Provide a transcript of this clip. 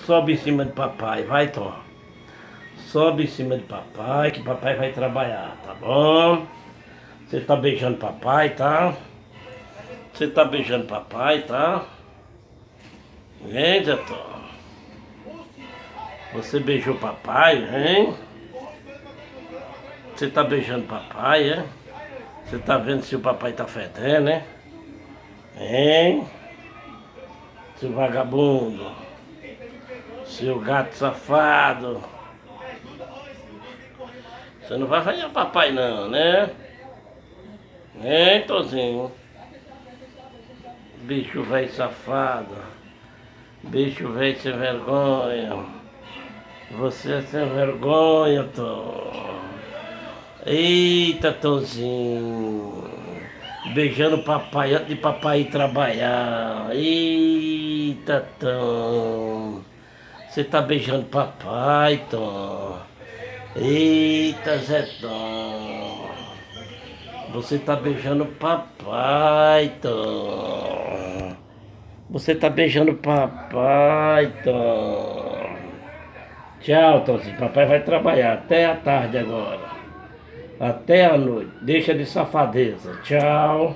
Sobe em cima de papai, vai, Tom. Sobe em cima de papai, que papai vai trabalhar, tá bom? Você tá beijando papai, tá? Você tá beijando papai, tá? Vem, Zé Tom. Você beijou papai, hein? Você tá beijando papai, é? Você tá vendo se o papai tá fedendo, né? Hein? Seu vagabundo. Seu gato safado. Você não vai arranhar papai não, né? Hein, Tozinho? Bicho velho safado. Bicho velho sem vergonha. Você é sem vergonha, Tom. Eita, Tozinho. Beijando papai antes de papai ir trabalhar. Eita, Tom. Você tá beijando papai, Tom. Eita, Zé Tom. Você tá beijando papai, Tom. Você tá beijando papai, Tom. Tchau, Tomzinho. Papai vai trabalhar até a tarde agora. Até a noite. Deixa de safadeza. Tchau.